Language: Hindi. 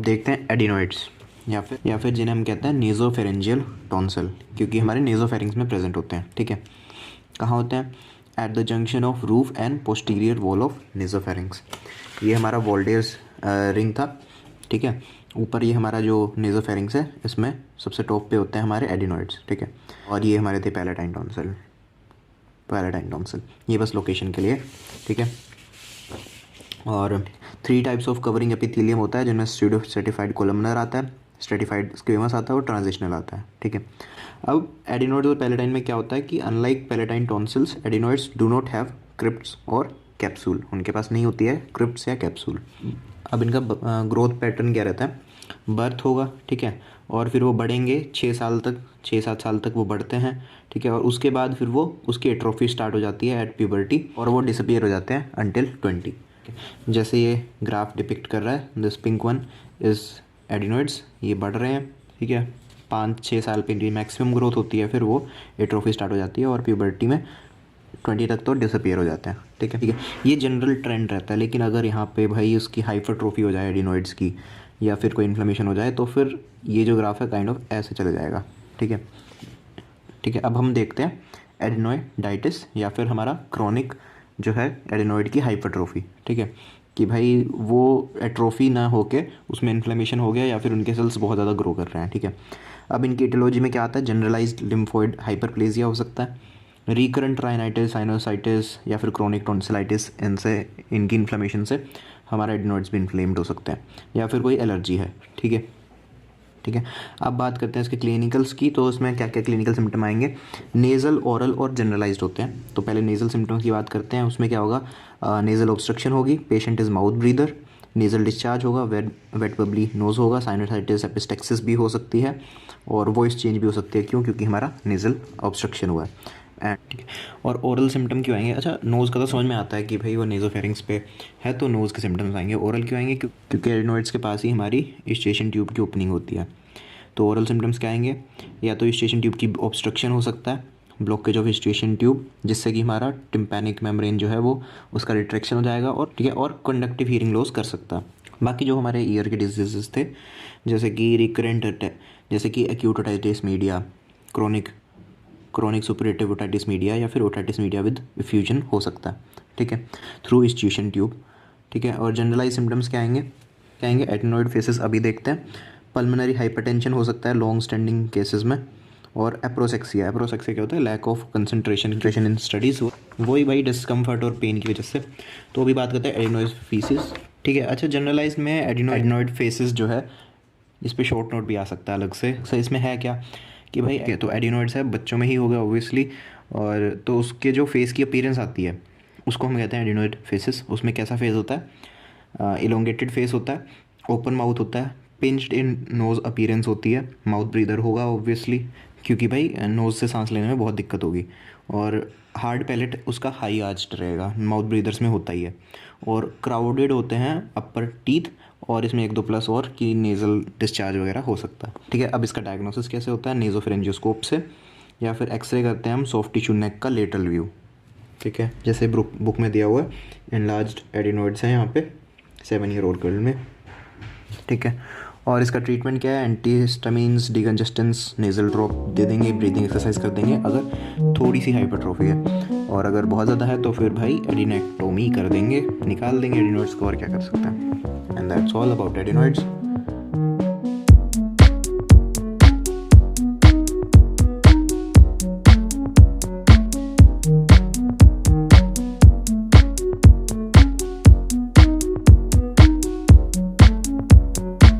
देखते हैं एडिनोइड्स या फिर जिन्हें हम कहते हैं नेज़ोफेरेंजियल टॉन्सिल, क्योंकि हमारे नेज़ोफेरिंग्स में प्रेजेंट होते हैं। ठीक है, कहाँ होते हैं? At the junction of roof and posterior wall of nasopharynx. ये हमारा वॉल्डेयर्स रिंग था। ठीक है, ऊपर ये हमारा जो नेज़ोफेरिंग्स है इसमें सबसे टॉप पे होते हैं हमारे एडिनोइड्स। ठीक है, और ये हमारे थे पैलेटाइन टॉन्सिल। ये बस लोकेशन के लिए। ठीक है, और 3 टाइप्स ऑफ कवरिंग एपिथेलियम होता है, जिनमें स्यूडो स्ट्रेटिफाइड कोलमनर आता है, स्ट्रेटिफाइड स्क्वेमस आता है और ट्रांजिशनल आता है। ठीक है, अब एडिनोइड्स और पैलेटाइन में क्या होता है कि unlike palatine tonsils, adenoids do not have crypts और कैप्सूल। उनके पास नहीं होती है क्रिप्ट्स या कैप्सूल। अब इनका ग्रोथ पैटर्न क्या रहता है? बर्थ होगा, ठीक है, और फिर वो बढ़ेंगे 6-7 साल तक वो बढ़ते हैं। ठीक है, और उसके बाद फिर वो उसकी एट्रोफी स्टार्ट हो जाती है एट प्यूबर्टी, और वो डिसअपीयर हो जाते हैं अंटिल 20। जैसे ये ग्राफ डिपिक्ट कर रहा है, this pink one is adenoids, ये बढ़ रहे हैं। ठीक है, 5-6 साल पे इनकी मैक्सिमम ग्रोथ होती है, फिर वो एट्रोफी स्टार्ट हो जाती है और प्यूबर्टी में 20 तक तो डिसअपीयर हो जाते हैं। ठीक है, ये जनरल ट्रेंड रहता है। लेकिन अगर यहाँ पे भाई उसकी हाइपरट्रोफी हो जाए एडिनोइड्स की, या फिर कोई इन्फ्लेमेशन हो जाए, तो फिर ये जो ग्राफ है काइंड ऑफ ऐसे चले जाएगा। ठीक है, अब हम देखते हैं एडिनोइडाइटिस या फिर हमारा क्रॉनिक जो है एडिनोइड की हाइपरट्रोफी। ठीक है, कि भाई वो एट्रोफी ना होके उसमें इन्फ्लेमेशन हो गया या फिर उनके सेल्स बहुत ज़्यादा ग्रो कर रहे हैं। ठीक है, अब इनकी एटियोलॉजी में क्या आता है? जनरलाइज्ड लिम्फोइड हाइपरप्लेजिया हो सकता है, रिकरेंट राइनाइटिस, साइनोसाइटिस या फिर क्रोनिक टॉन्सिलाइटिस। इनसे इनकी इन्फ्लेमेशन से हमारा एडिनोइड्स भी इन्फ्लेम्ड हो सकते हैं, या फिर कोई एलर्जी है। ठीक है, अब बात करते हैं इसके क्लिनिकल्स की। तो उसमें क्या क्या क्लिनिकल सिम्टम आएंगे? नेज़ल, ओरल और जनरलाइज्ड होते हैं। तो पहले नेज़ल सिम्टम्स की बात करते हैं। उसमें क्या होगा? नेज़ल ऑब्स्ट्रक्शन होगी, patient is mouth breather, nasal discharge होगा, वेट बबली नोज़ होगा, साइनोसाइटिस एपिस्टेक्सिस भी हो सकती है, और वॉइस चेंज भी हो सकती है। क्यों? क्योंकि हमारा नेज़ल ऑब्स्ट्रक्शन हुआ है। ठीक है, और ओरल सिम्टम क्यों आएंगे? अच्छा, नोज़ का तो समझ में आता है कि भाई वो नेज़ोफेरिंग्स पे है तो नोज़ के सिम्टम्स आएंगे। ओरल क्यों आएंगे? क्योंकि एडिनोइड्स के पास ही हमारी स्टेशन ट्यूब की ओपनिंग होती है। तो ओरल सिम्टम्स क्या आएंगे? या तो स्टेशन ट्यूब की ऑब्स्ट्रक्शन हो सकता है, ब्लॉकेज ऑफ स्टेशन ट्यूब, जिससे कि हमारा टिम्पैनिक मेम्ब्रेन जो है वो उसका रिट्रैक्शन हो जाएगा, और ठीक है, और कंडक्टिव हीयरिंग लॉस कर सकता है। बाकी जो हमारे ईयर के डिजीजेस थे, जैसे कि रिकरेंट, जैसे कि acute otitis media, chronic superlative otitis media, या फिर ओटाइटिस मीडिया विद इफ्यूजन हो सकता है। ठीक है, थ्रू स्टेशन ट्यूब। ठीक है, और जनरलाइज सिम्टम्स क्या आएंगे? एडिनोइड फेसेस अभी देखते हैं। पल्मोनरी हाइपरटेंशन हो सकता है लॉन्ग स्टैंडिंग केसेस में, और एप्रोसेक्सिया क्या होता है? Lack of concentration in studies, वही भाई डिस्कम्फर्ट और पेन की वजह से। तो अभी बात करते हैं एडिनोइड फेसेस। ठीक है, अच्छा, जनरलाइज में एडिनोइड फेसेस जो है, इस पर शॉर्ट नोट भी आ सकता है अलग से। सो इसमें है क्या कि भाई तो एडिनोइड्स है, बच्चों में ही होगा ऑब्वियसली, और तो उसके जो फेस की अपीयरेंस आती है उसको हम कहते हैं एडिनोइड फेसेस। उसमें कैसा फेस होता है? इलोंगेटेड फेस होता है, ओपन माउथ होता है, पिंच्ड इन नोज़ अपीयरेंस होती है, माउथ ब्रीदर होगा ऑब्वियसली, क्योंकि भाई नोज़ से सांस लेने में बहुत दिक्कत होगी, और हार्ड पैलेट उसका हाई आर्च्ड रहेगा, माउथ ब्रीदर्स में होता ही है, और क्राउडेड होते हैं अपर टीथ, और इसमें 1-2 प्लस और कि नेज़ल डिस्चार्ज वगैरह हो सकता है। ठीक है, अब इसका डायग्नोसिस कैसे होता है? नेज़ोफेरेंजियोस्कोप से, या फिर एक्सरे करते हैं हम सॉफ्ट टिश्यू नेक का लेटरल व्यू। ठीक है, जैसे बुक में दिया हुआ है, एनलार्ज्ड एडिनोइड्स हैं यहाँ पे 7 ईयर ओल्ड गर्ल में। ठीक है, और इसका ट्रीटमेंट क्या है? एंटीहिस्टामिन्स, डिकंजेस्टेंट्स, नेज़ल ड्रॉप दे देंगे, ब्रीदिंग एक्सरसाइज कर देंगे अगर थोड़ी सी हाइपरट्रोफी है, और अगर बहुत ज़्यादा है तो फिर भाई एडिनेक्टोमी कर देंगे, निकाल देंगे एडिनोइड्स को, और क्या कर सकते हैं। And that's all about adenoids.